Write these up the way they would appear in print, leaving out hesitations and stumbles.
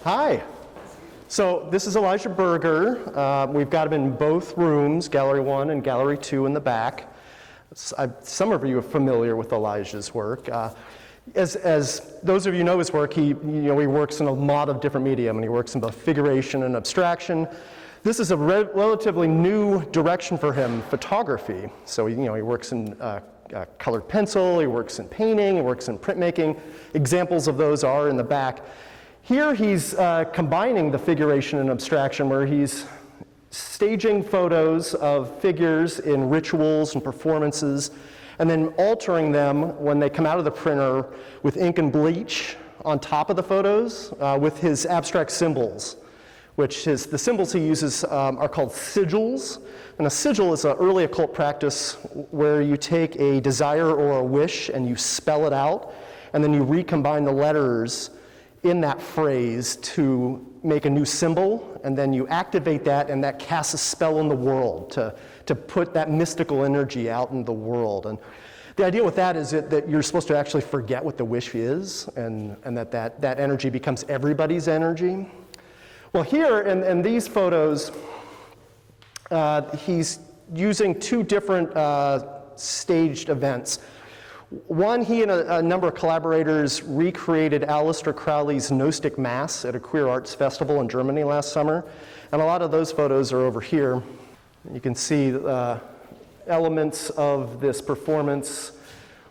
Hi. So this is Elijah Berger. We've got him in both rooms, Gallery 1 and Gallery 2 in the back. Some of you are familiar with Elijah's work. As those of you know his work, he works in a lot of different medium, and he works in both figuration and abstraction. This is a relatively new direction for him, photography. So he works in colored pencil, he works in painting, he works in printmaking. Examples of those are in the back. Here he's combining the figuration and abstraction, where he's staging photos of figures in rituals and performances, and then altering them when they come out of the printer with ink and bleach on top of the photos with his abstract symbols, the symbols he uses are called sigils. And a sigil is an early occult practice where you take a desire or a wish and you spell it out, and then you recombine the letters in that phrase to make a new symbol, and then you activate that, and that casts a spell in the world to put that mystical energy out in the world. And the idea with that is that you're supposed to actually forget what the wish is, and that energy becomes everybody's energy. Well, here in these photos, he's using two different staged events. One, he and a number of collaborators recreated Aleister Crowley's Gnostic Mass at a queer arts festival in Germany last summer. And a lot of those photos are over here. You can see elements of this performance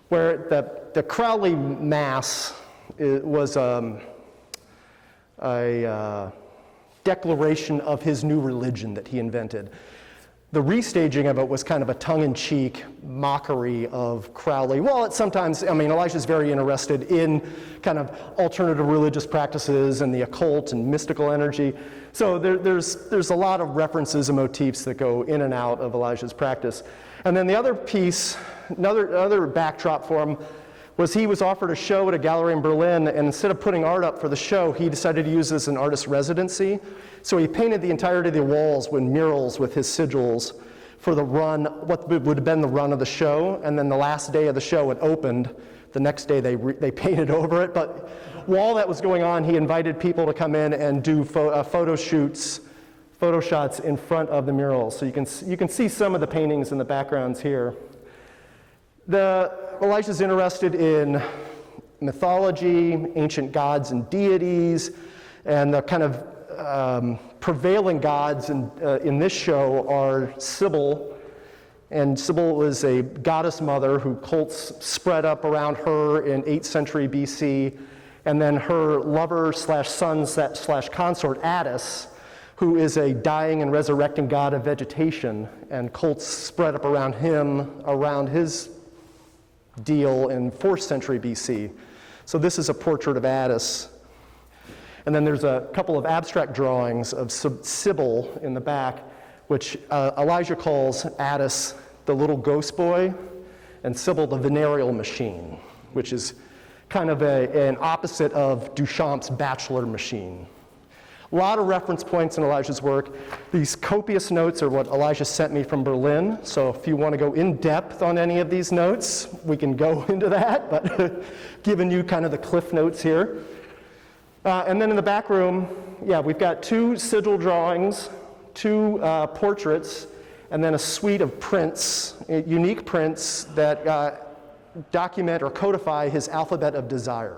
where the Crowley Mass was a declaration of his new religion that he invented. The restaging of it was kind of a tongue-in-cheek mockery of Crowley. Well, Elijah's very interested in kind of alternative religious practices and the occult and mystical energy. So there's a lot of references and motifs that go in and out of Elijah's practice. And then the other piece, another backdrop for him, was he was offered a show at a gallery in Berlin, and instead of putting art up for the show, he decided to use this as an artist residency. So he painted the entirety of the walls with murals with his sigils for the run, what would have been the run of the show, and then the last day of the show it opened. The next day they painted over it, but while that was going on, he invited people to come in and do photo shots in front of the murals. So you can see some of the paintings in the backgrounds here. Elijah's interested in mythology, ancient gods and deities, and the kind of prevailing gods in this show are Sybil. And Sybil is a goddess mother who cults spread up around her in 8th century BC. And then her lover slash son slash consort, Attis, who is a dying and resurrecting god of vegetation, and cults spread up around him, around his deal in 4th century BC. So this is a portrait of Attis. And then there's a couple of abstract drawings of Sybil in the back, which Elijah calls Attis the little ghost boy, and Sybil the venereal machine, which is kind of an opposite of Duchamp's bachelor machine. A lot of reference points in Elijah's work. These copious notes are what Elijah sent me from Berlin, so if you want to go in depth on any of these notes, we can go into that, but giving you kind of the cliff notes here. And then in the back room, we've got two sigil drawings, two portraits, and then a suite of prints, unique prints that document or codify his alphabet of desire.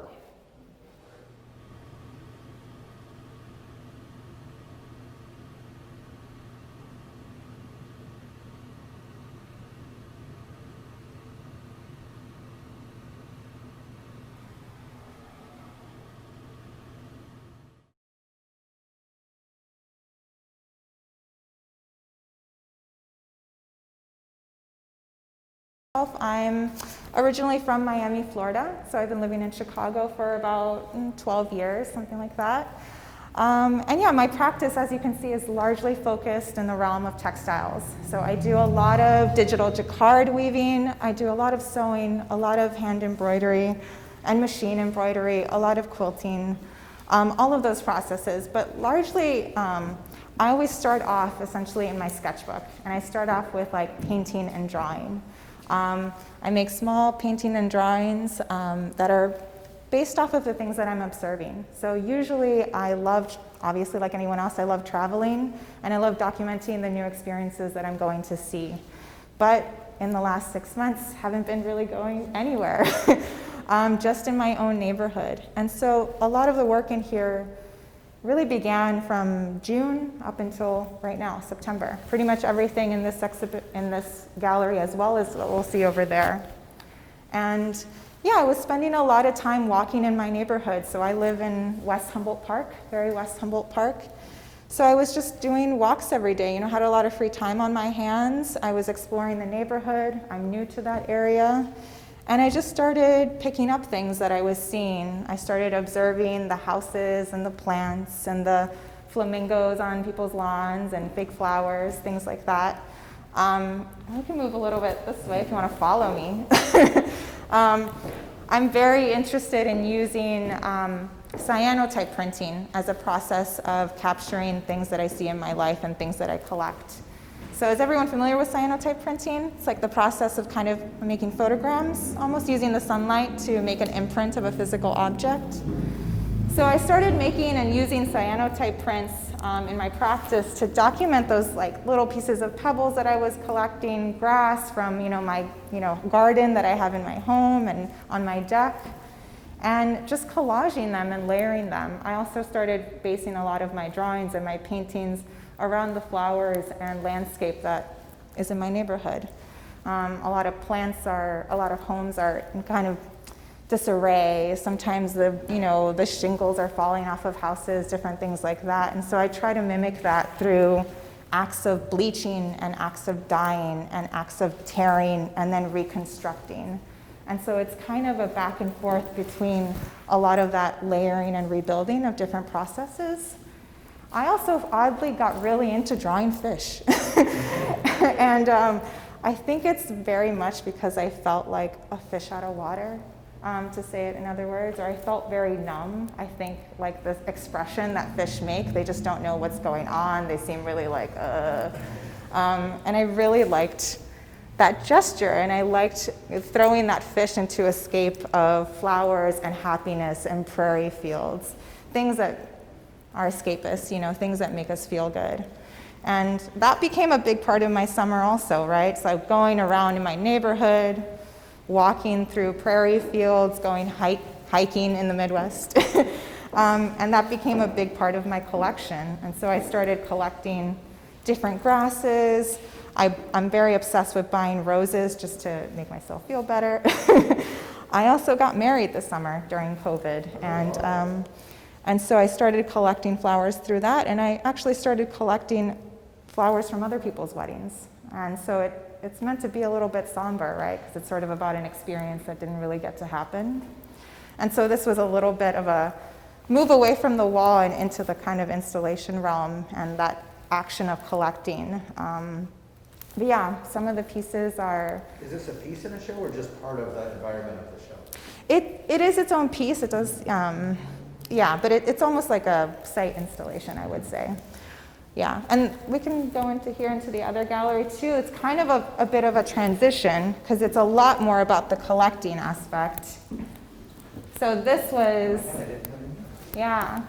I'm originally from Miami, Florida, so I've been living in Chicago for about 12 years, something like that. My practice, as you can see, is largely focused in the realm of textiles. So I do a lot of digital jacquard weaving, I do a lot of sewing, a lot of hand embroidery and machine embroidery, a lot of quilting, all of those processes. But largely, I always start off essentially in my sketchbook, and I start off with like painting and drawing. I make small painting and drawings that are based off of the things that I'm observing. So usually I love, obviously like anyone else, I love traveling and I love documenting the new experiences that I'm going to see. But in the last 6 months, haven't been really going anywhere, just in my own neighborhood. And so a lot of the work in here really began from June up until right now, September. Pretty much everything in this gallery, as well as what we'll see over there. And yeah, I was spending a lot of time walking in my neighborhood. So I live in West Humboldt Park, very West Humboldt Park. So I was just doing walks every day, had a lot of free time on my hands. I was exploring the neighborhood. I'm new to that area. And I just started picking up things that I was seeing. I started observing the houses and the plants and the flamingos on people's lawns and fake flowers, things like that. We can move a little bit this way if you want to follow me. I'm very interested in using cyanotype printing as a process of capturing things that I see in my life and things that I collect. So is everyone familiar with cyanotype printing? It's like the process of kind of making photograms, almost using the sunlight to make an imprint of a physical object. So I started making and using cyanotype prints in my practice to document those like little pieces of pebbles that I was collecting, grass from my garden that I have in my home and on my deck, and just collaging them and layering them. I also started basing a lot of my drawings and my paintings around the flowers and landscape that is in my neighborhood. A lot of homes are in kind of disarray. Sometimes the shingles are falling off of houses, different things like that. And so I try to mimic that through acts of bleaching and acts of dyeing and acts of tearing and then reconstructing. And so it's kind of a back and forth between a lot of that layering and rebuilding of different processes. I also oddly got really into drawing fish. And I think it's very much because I felt like a fish out of water, to say it in other words, or I felt very numb. I think like the expression that fish make, they just don't know what's going on. They seem really like, and I really liked that gesture, and I liked throwing that fish into a scape of flowers and happiness and prairie fields, things that are escapists, things that make us feel good. And that became a big part of my summer also, right? So going around in my neighborhood, walking through prairie fields, going hiking in the Midwest. And that became a big part of my collection. And so I started collecting different grasses. I'm very obsessed with buying roses just to make myself feel better. I also got married this summer during COVID. And so I started collecting flowers through that, and I actually started collecting flowers from other people's weddings. And so it's meant to be a little bit somber, right? Because it's sort of about an experience that didn't really get to happen. And so this was a little bit of a move away from the wall and into the kind of installation realm and that action of collecting. But yeah, some of the pieces are... Is this a piece in the show or just part of the environment of the show? It is its own piece. It does... yeah, but it's almost like a site installation, I would say. Yeah, and we can go into the other gallery too. It's kind of a bit of a transition because it's a lot more about the collecting aspect. So this was, yeah.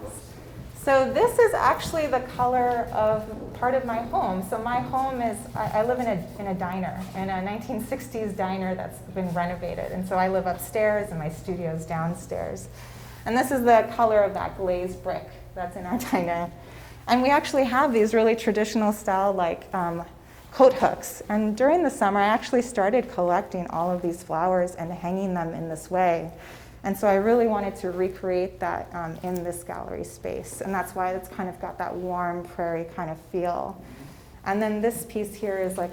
So this is actually the color of part of my home. So my home is, I live in a diner, in a 1960s diner that's been renovated. And so I live upstairs and my studio's downstairs. And this is the color of that glazed brick that's in our diner. And we actually have these really traditional style like coat hooks. And during the summer, I actually started collecting all of these flowers and hanging them in this way. And so I really wanted to recreate that in this gallery space. And that's why it's kind of got that warm prairie kind of feel. And then this piece here is like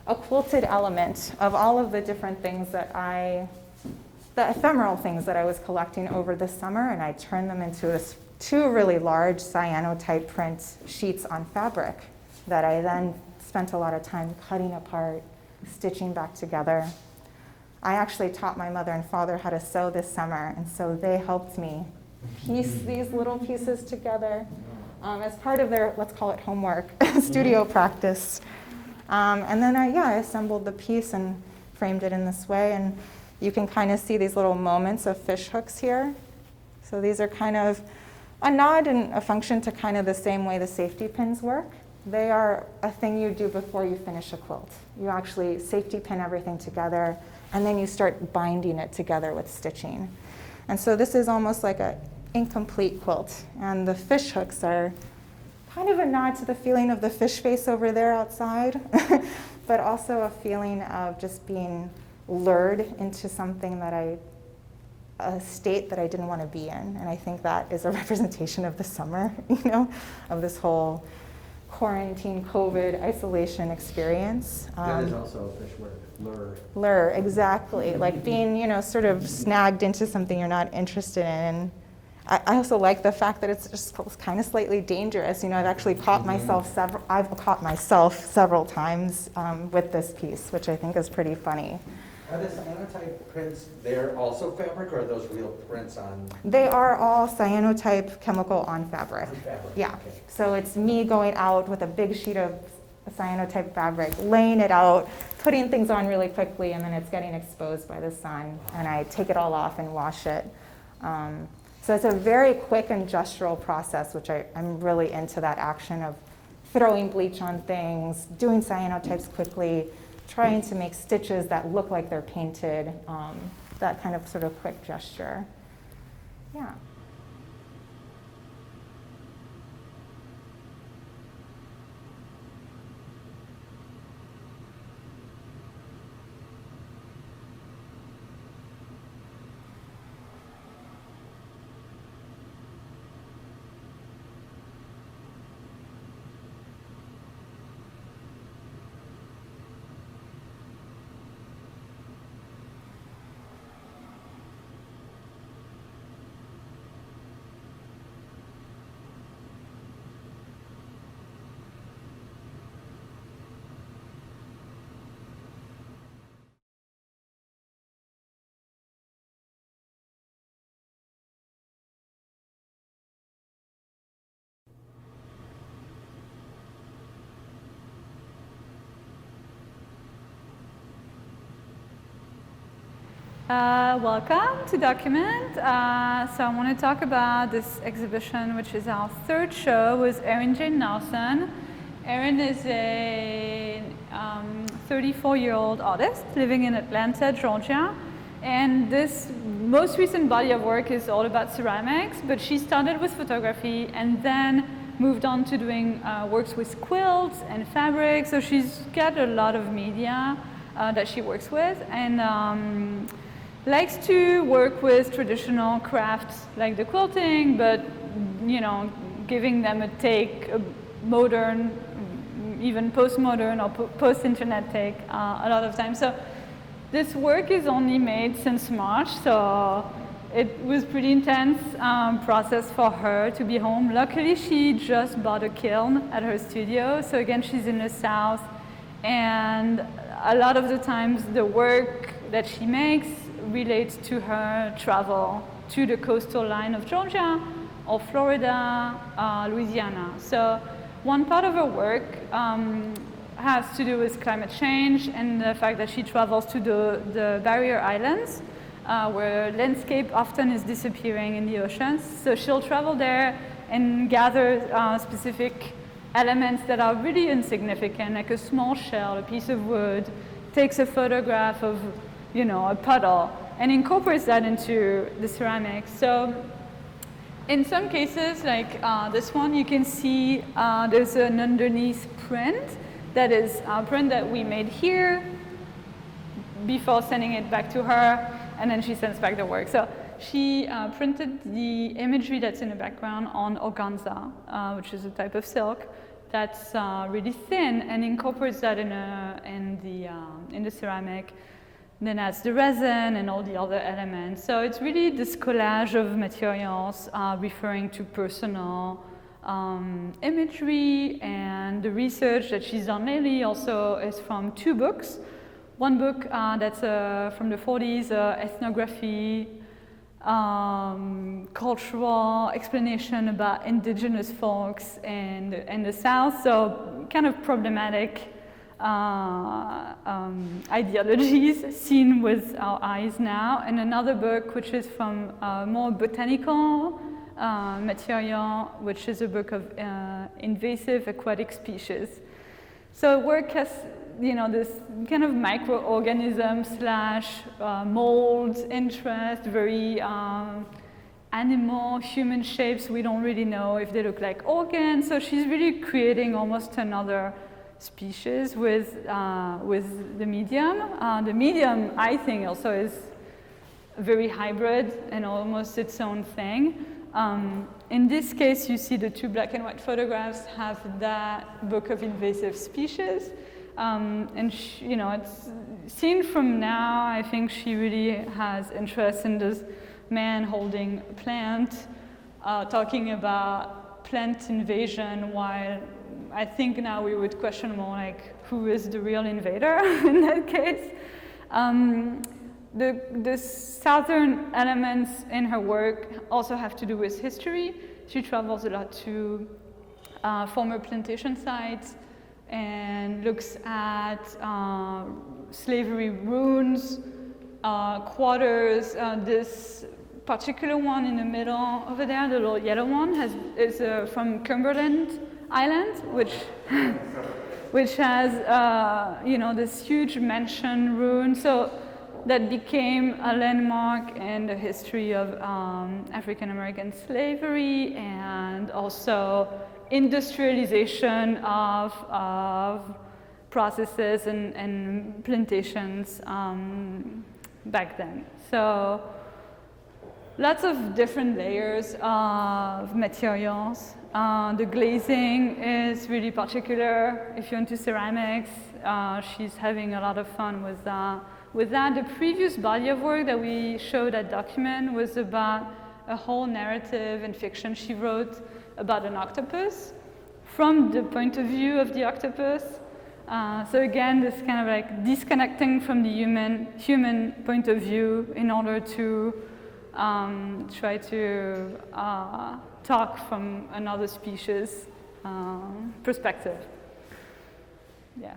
a quilted element of all of the different things that the ephemeral things that I was collecting over the summer, and I turned them into two really large cyanotype print sheets on fabric that I then spent a lot of time cutting apart, stitching back together. I actually taught my mother and father how to sew this summer, and so they helped me piece these little pieces together as part of their, let's call it homework, studio practice. And then I assembled the piece and framed it in this way, and you can kind of see these little moments of fish hooks here. So these are kind of a nod and a function to kind of the same way the safety pins work. They are a thing you do before you finish a quilt. You actually safety pin everything together, and then you start binding it together with stitching. And so this is almost like an incomplete quilt. And the fish hooks are kind of a nod to the feeling of the fish face over there outside, but also a feeling of just being lured into something that a state that I didn't want to be in. And I think that is a representation of the summer, of this whole quarantine, COVID, isolation experience. That is also a fish word, lure. Lure, exactly. Like being, sort of snagged into something you're not interested in. I also like the fact that it's just kind of slightly dangerous. I've actually caught myself several times with this piece, which I think is pretty funny. Are the cyanotype prints there also fabric, or are those real prints on? They are all cyanotype chemical on fabric. On fabric, Yeah. okay. So it's me going out with a big sheet of cyanotype fabric, laying it out, putting things on really quickly, and then it's getting exposed by the sun, and I take it all off and wash it. So it's a very quick and gestural process, which I'm really into that action of throwing bleach on things, doing cyanotypes quickly, trying to make stitches that look like they're painted, that kind of sort of quick gesture. Yeah. Welcome to Document. So I want to talk about this exhibition, which is our third show with Erin J Nelson. Erin is a 34-year-old artist living in Atlanta, Georgia. And this most recent body of work is all about ceramics, but she started with photography and then moved on to doing works with quilts and fabric. So she's got a lot of media that she works with, and likes to work with traditional crafts like the quilting, but giving them a take, a modern, even postmodern or post-internet take a lot of times. So this work is only made since March, so it was pretty intense process for her to be home. Luckily, she just bought a kiln at her studio. So again, she's in the South, and a lot of the times the work that she makes relates to her travel to the coastal line of Georgia or Florida, Louisiana. So one part of her work has to do with climate change and the fact that she travels to the barrier islands where landscape often is disappearing in the oceans. So she'll travel there and gather specific elements that are really insignificant, like a small shell, a piece of wood, takes a photograph of a puddle, and incorporates that into the ceramics. So in some cases, like this one, you can see there's an underneath print that is a print that we made here before sending it back to her, and then she sends back the work. So she printed the imagery that's in the background on organza, which is a type of silk that's really thin, and incorporates that in the ceramic. And then adds the resin and all the other elements. So it's really this collage of materials referring to personal imagery, and the research that she's done lately also is from two books. One book that's from the 40s, ethnography, cultural explanation about indigenous folks in the South, so kind of problematic ideologies seen with our eyes now, and another book which is from more botanical material, which is a book of invasive aquatic species. So work has, this kind of microorganism slash mold interest, very animal, human shapes. We don't really know if they look like organs. So she's really creating almost another species with the medium. The medium, I think, also is very hybrid and almost its own thing. In this case, you see the two black and white photographs have that book of invasive species. And it's seen from now, I think she really has interest in this man holding a plant, talking about plant invasion, while I think now we would question more like who is the real invader in that case. The southern elements in her work also have to do with history. She travels a lot to former plantation sites and looks at slavery ruins, quarters. This particular one in the middle over there, the little yellow one, is from Cumberland Island, which has this huge mansion ruin. So that became a landmark in the history of African American slavery and also industrialization of processes and plantations back then. So lots of different layers of materials. The glazing is really particular. If you're into ceramics, she's having a lot of fun with that. The previous body of work that we showed at Document was about a whole narrative and fiction she wrote about an octopus from the point of view of the octopus. So again, this kind of like disconnecting from the human point of view in order to try to talk from another species perspective. Yeah.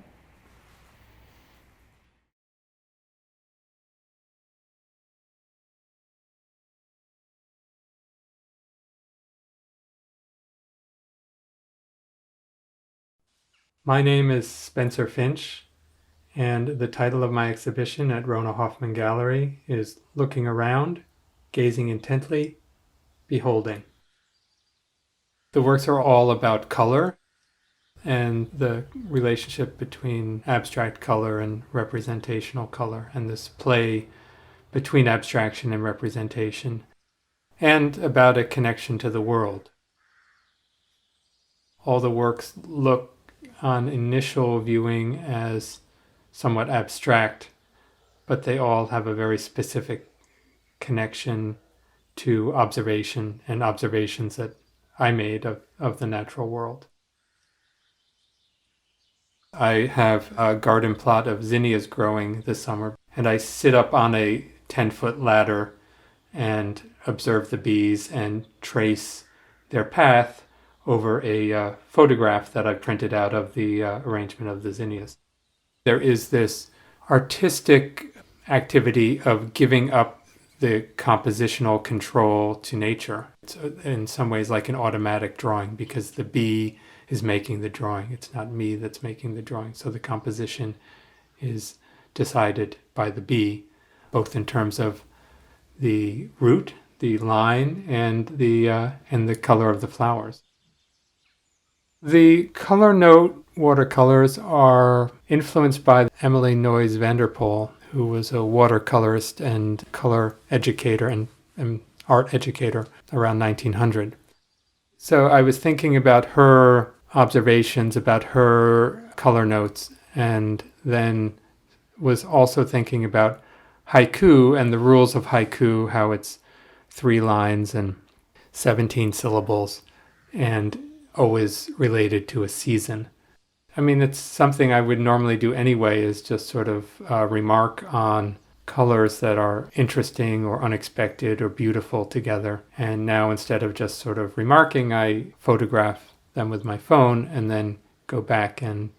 My name is Spencer Finch, and the title of my exhibition at Rona Hoffman Gallery is Looking Around, Gazing Intently, Beholding. The works are all about color and the relationship between abstract color and representational color, and this play between abstraction and representation, and about a connection to the world. All the works look on initial viewing as somewhat abstract, but they all have a very specific connection to observation and observations that I made of the natural world. I have a garden plot of zinnias growing this summer, and I sit up on a 10-foot ladder and observe the bees and trace their path over a photograph that I printed out of the arrangement of the zinnias. There is this artistic activity of giving up the compositional control to nature. It's in some ways like an automatic drawing because the bee is making the drawing. It's not me that's making the drawing. So the composition is decided by the bee, both in terms of the root, the line, and the color of the flowers. The color note watercolors are influenced by Emily Noyes Vanderpool, who was a watercolorist and color educator and art educator around 1900. So I was thinking about her observations, about her color notes, and then was also thinking about haiku and the rules of haiku, how it's 3 lines and 17 syllables, and always related to a season. I mean, it's something I would normally do anyway, is just sort of remark on colors that are interesting or unexpected or beautiful together. And now instead of just sort of remarking, I photograph them with my phone and then go back and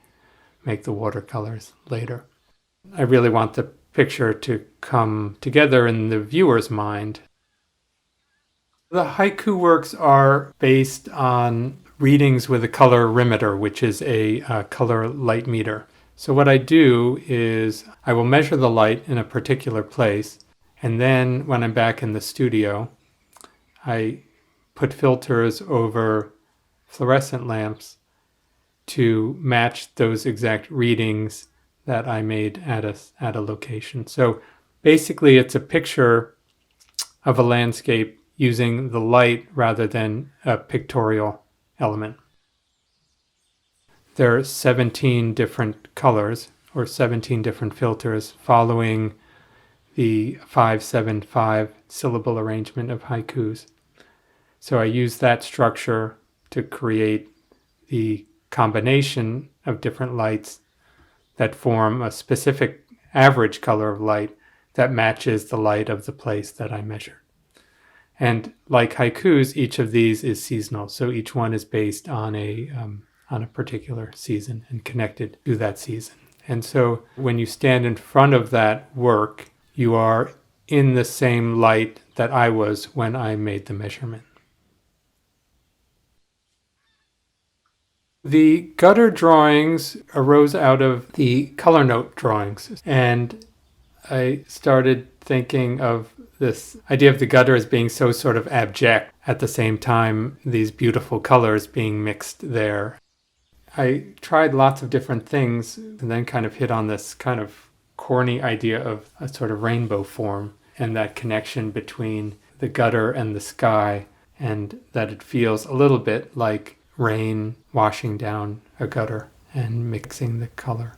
make the watercolors later. I really want the picture to come together in the viewer's mind. The haiku works are based on readings with a colorimeter, which is a color light meter. So what I do is I will measure the light in a particular place, and then when I'm back in the studio, I put filters over fluorescent lamps to match those exact readings that I made at a location. So basically it's a picture of a landscape using the light rather than a pictorial element. There are 17 different colors or 17 different filters following the 5-7-5 syllable arrangement of haikus. So I use that structure to create the combination of different lights that form a specific average color of light that matches the light of the place that I measured. And like haikus, each of these is seasonal. So each one is based on a particular season and connected to that season. And so when you stand in front of that work, you are in the same light that I was when I made the measurement. The gutter drawings arose out of the color note drawings, and I started thinking of this idea of the gutter as being so sort of abject, at the same time these beautiful colors being mixed there. I tried lots of different things and then kind of hit on this kind of corny idea of a sort of rainbow form and that connection between the gutter and the sky, and that it feels a little bit like rain washing down a gutter and mixing the color.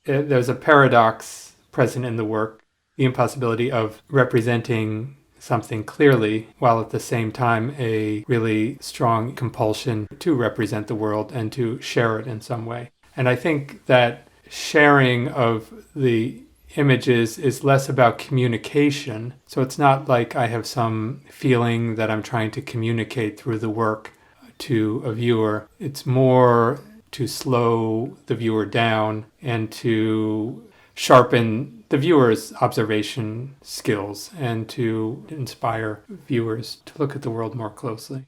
There's a paradox present in the work, the impossibility of representing something clearly while at the same time a really strong compulsion to represent the world and to share it in some way. And I think that sharing of the images is less about communication. So it's not like I have some feeling that I'm trying to communicate through the work to a viewer. It's more to slow the viewer down and to sharpen the viewer's observation skills and to inspire viewers to look at the world more closely.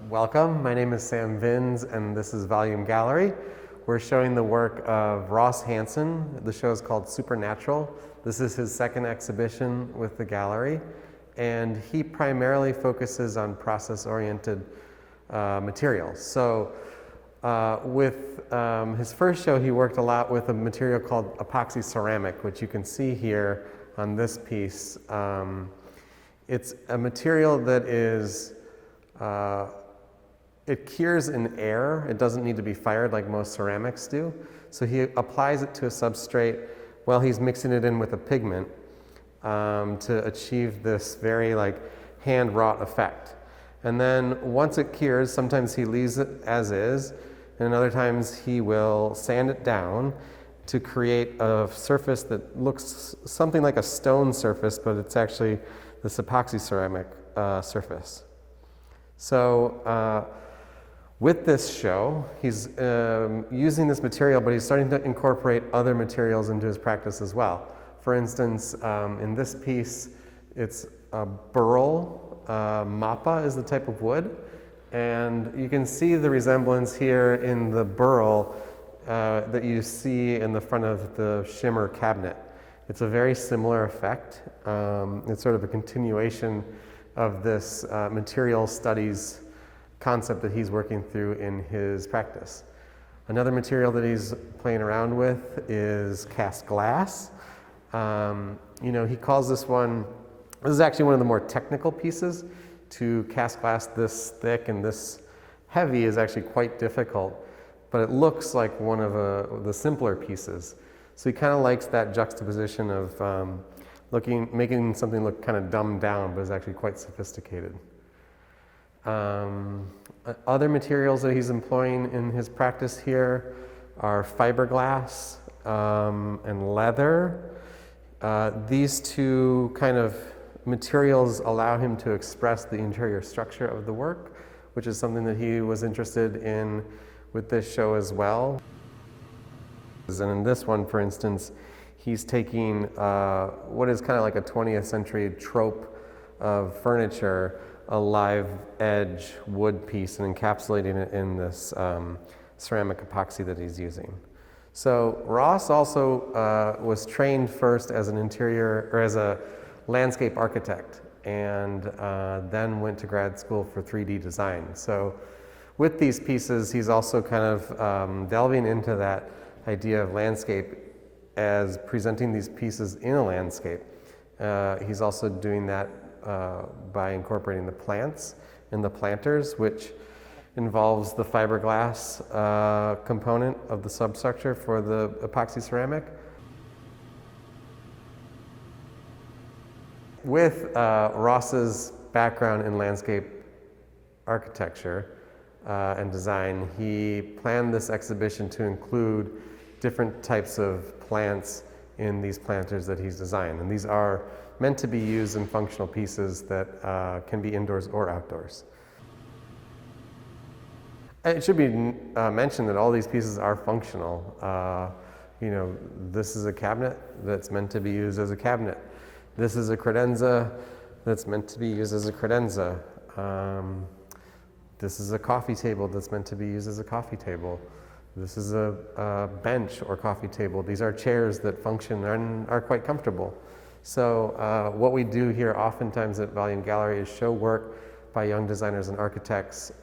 Welcome, my name is Sam Vins and this is Volume Gallery. We're showing the work of Ross Hanson. The show is called Supernatural. This is his second exhibition with the gallery, and he primarily focuses on process-oriented materials. So with his first show, he worked a lot with a material called epoxy ceramic, which you can see here on this piece. It's a material that is it cures in air. It doesn't need to be fired like most ceramics do. So he applies it to a substrate while he's mixing it in with a pigment to achieve this very like hand-wrought effect. And then once it cures, sometimes he leaves it as is, and other times he will sand it down to create a surface that looks something like a stone surface, but it's actually this epoxy ceramic surface. So with this show, he's using this material, but he's starting to incorporate other materials into his practice as well. For instance, in this piece, it's a burl. Mappa is the type of wood. And you can see the resemblance here in the burl that you see in the front of the shimmer cabinet. It's a very similar effect. It's sort of a continuation of this material studies concept that he's working through in his practice. Another material that he's playing around with is cast glass. He calls this is actually one of the more technical pieces. To cast glass this thick and this heavy is actually quite difficult, but it looks like one of the simpler pieces. So he kind of likes that juxtaposition of making something look kind of dumbed down, but is actually quite sophisticated. Other materials that he's employing in his practice here are fiberglass and leather. These two kind of materials allow him to express the interior structure of the work, which is something that he was interested in with this show as well. And in this one, for instance, he's taking what is kind of like a 20th century trope of furniture, a live edge wood piece, and encapsulating it in this ceramic epoxy that he's using. So Ross also was trained first as an interior, or as a landscape architect, and then went to grad school for 3D design. So with these pieces, he's also kind of delving into that idea of landscape as presenting these pieces in a landscape. He's also doing that by incorporating the plants and the planters, which involves the fiberglass component of the substructure for the epoxy ceramic. With Ross's background in landscape architecture and design, he planned this exhibition to include different types of plants in these planters that he's designed. And these are meant to be used in functional pieces that can be indoors or outdoors. It should be mentioned that all these pieces are functional. You know, this is a cabinet that's meant to be used as a cabinet. This is a credenza that's meant to be used as a credenza. This is a coffee table that's meant to be used as a coffee table. This is a bench or coffee table. These are chairs that function and are quite comfortable. So what we do here oftentimes at Volume Gallery is show work by young designers and architects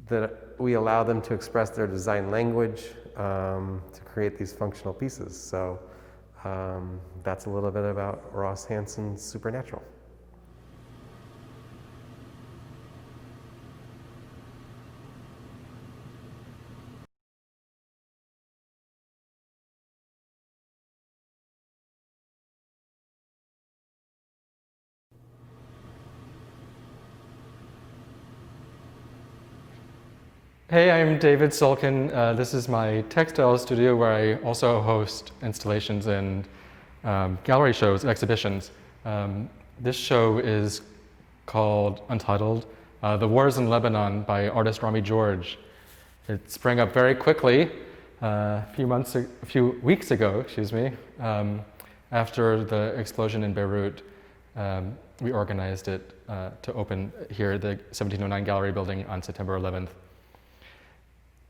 that we allow them to express their design language to create these functional pieces. So that's a little bit about Ross Hanson's Supernatural. Hey, I'm David Sulkin. This is my textile studio where I also host installations and gallery shows and exhibitions. This show is called Untitled, The Wars in Lebanon by artist Rami George. It sprang up very quickly a few weeks ago, after the explosion in Beirut. We organized it to open here at the 1709 Gallery building on September 11th.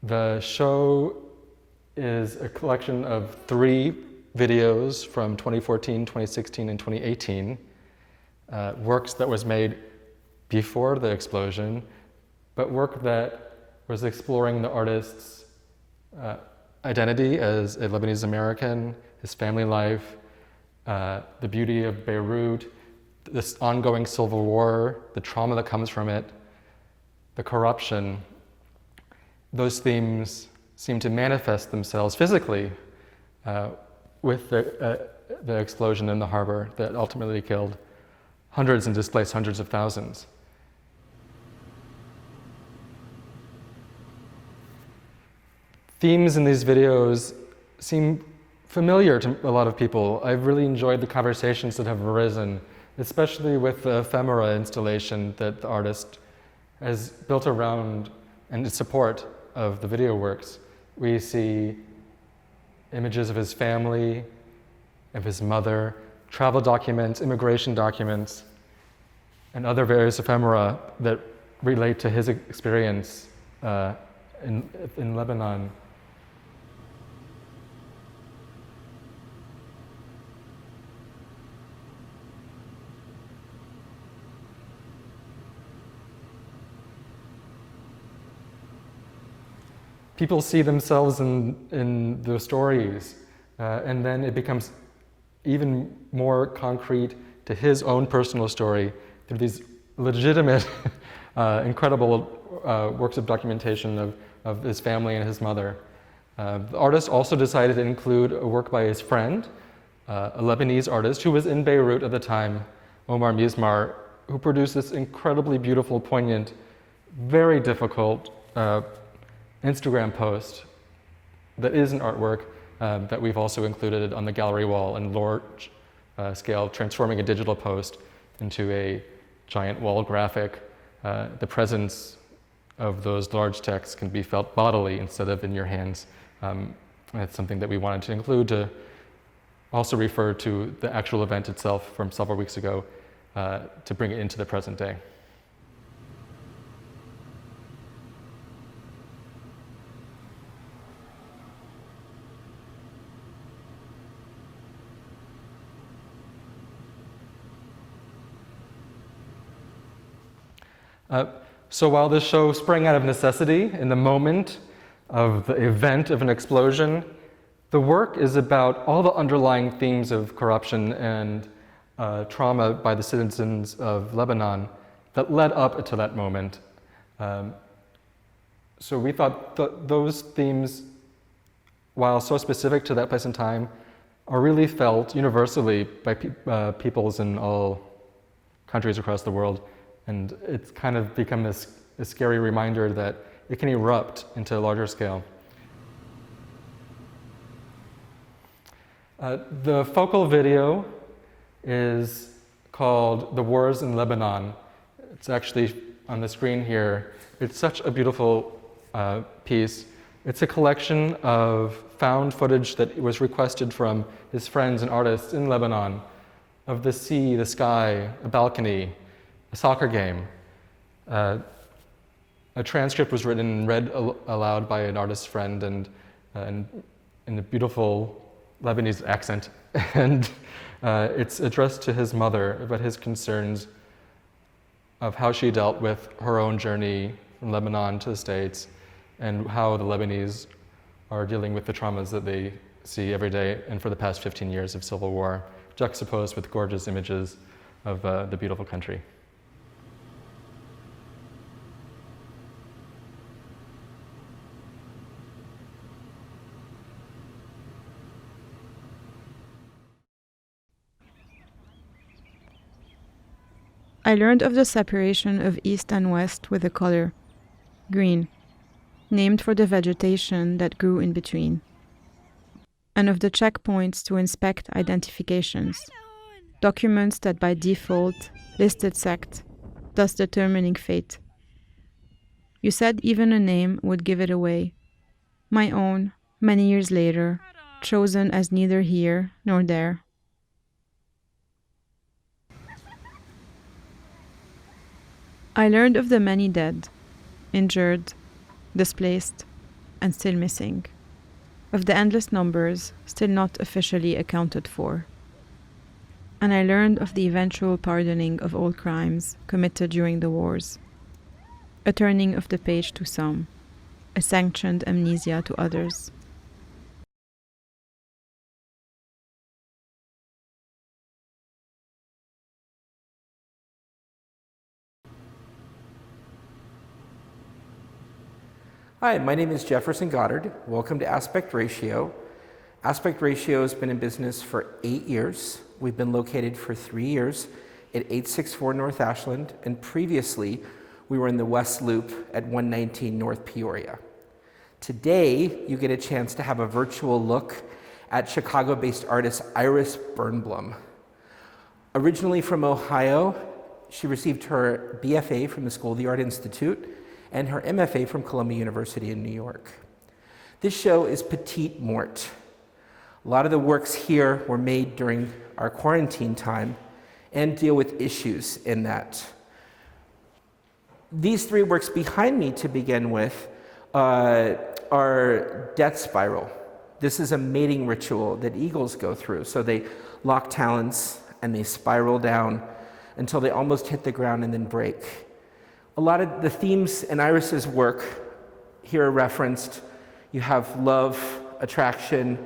The show is a collection of 3 videos from 2014, 2016, and 2018, works that was made before the explosion, but work that was exploring the artist's identity as a Lebanese American, his family life, the beauty of Beirut, this ongoing civil war, the trauma that comes from it, the corruption. Those themes seem to manifest themselves physically with the explosion in the harbor that ultimately killed hundreds and displaced hundreds of thousands. Themes in these videos seem familiar to a lot of people. I've really enjoyed the conversations that have arisen, especially with the ephemera installation that the artist has built around and in support of the video works. We see images of his family, of his mother, travel documents, immigration documents, and other various ephemera that relate to his experience in Lebanon. People see themselves in the stories, and then it becomes even more concrete to his own personal story through these legitimate, incredible works of documentation of his family and his mother. The artist also decided to include a work by his friend, a Lebanese artist who was in Beirut at the time, Omar Mizmar, who produced this incredibly beautiful, poignant, very difficult Instagram post that is an artwork that we've also included on the gallery wall in large scale, transforming a digital post into a giant wall graphic. The presence of those large texts can be felt bodily instead of in your hands. That's something that we wanted to include to also refer to the actual event itself from several weeks ago to bring it into the present day. So while this show sprang out of necessity in the moment of the event of an explosion, the work is about all the underlying themes of corruption and trauma by the citizens of Lebanon that led up to that moment. So we thought those themes, while so specific to that place and time, are really felt universally by peoples in all countries across the world. And it's kind of become a scary reminder that it can erupt into a larger scale. The focal video is called The Wars in Lebanon. It's actually on the screen here. It's such a beautiful piece. It's a collection of found footage that was requested from his friends and artists in Lebanon of the sea, the sky, a balcony, a soccer game. A transcript was written and read aloud by an artist friend and in a beautiful Lebanese accent. And it's addressed to his mother about his concerns of how she dealt with her own journey from Lebanon to the States and how the Lebanese are dealing with the traumas that they see every day and for the past 15 years of civil war, juxtaposed with gorgeous images of the beautiful country. I learned of the separation of East and West with a color, green, named for the vegetation that grew in between, and of the checkpoints to inspect identifications, documents that by default listed sect, thus determining fate. You said even a name would give it away. My own, many years later, chosen as neither here nor there. I learned of the many dead, injured, displaced, and still missing, of the endless numbers still not officially accounted for. And I learned of the eventual pardoning of all crimes committed during the wars, a turning of the page to some, a sanctioned amnesia to others. Hi, my name is Jefferson Goddard. Welcome to Aspect Ratio. Aspect Ratio has been in business for 8 years. We've been located for 3 years at 864 North Ashland, and previously we were in the West Loop at 119 North Peoria. Today, you get a chance to have a virtual look at Chicago-based artist Iris Birnbaum. Originally from Ohio, she received her BFA from the School of the Art Institute and her MFA from Columbia University in New York. This show is Petite Mort. A lot of the works here were made during our quarantine time and deal with issues in that. These 3 works behind me to begin with are Death Spiral. This is a mating ritual that eagles go through. So they lock talons and they spiral down until they almost hit the ground and then break. A lot of the themes in Iris's work here are referenced. You have love, attraction,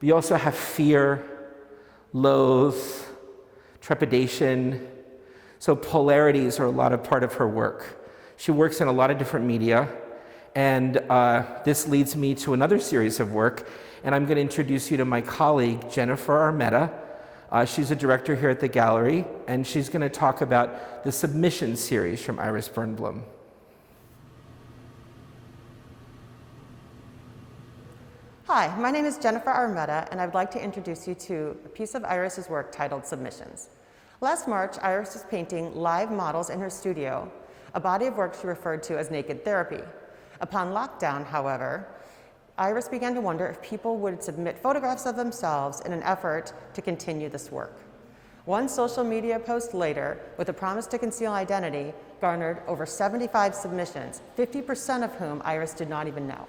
but you also have fear, loathe, trepidation. So polarities are a lot of part of her work. She works in a lot of different media, and this leads me to another series of work, and I'm going to introduce you to my colleague, Jennifer Armetta. She's a director here at the gallery, and she's going to talk about the submission series from Iris Birnbaum. Hi, my name is Jennifer Armetta, and I would like to introduce you to a piece of Iris's work titled Submissions. Last March, Iris was painting live models in her studio, a body of work she referred to as naked therapy. Upon lockdown, however, Iris began to wonder if people would submit photographs of themselves in an effort to continue this work. One social media post later, with a promise to conceal identity, garnered over 75 submissions, 50% of whom Iris did not even know.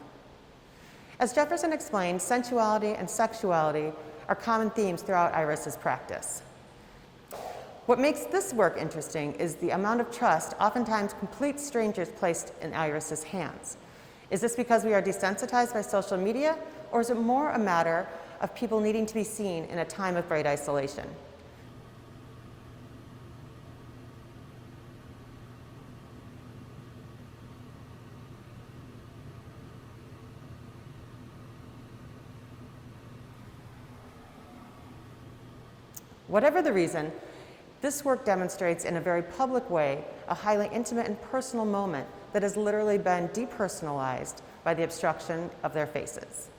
As Jefferson explained, sensuality and sexuality are common themes throughout Iris's practice. What makes this work interesting is the amount of trust oftentimes complete strangers placed in Iris's hands. Is this because we are desensitized by social media, or is it more a matter of people needing to be seen in a time of great isolation? Whatever the reason, this work demonstrates in a very public way a highly intimate and personal moment that has literally been depersonalized by the obstruction of their faces.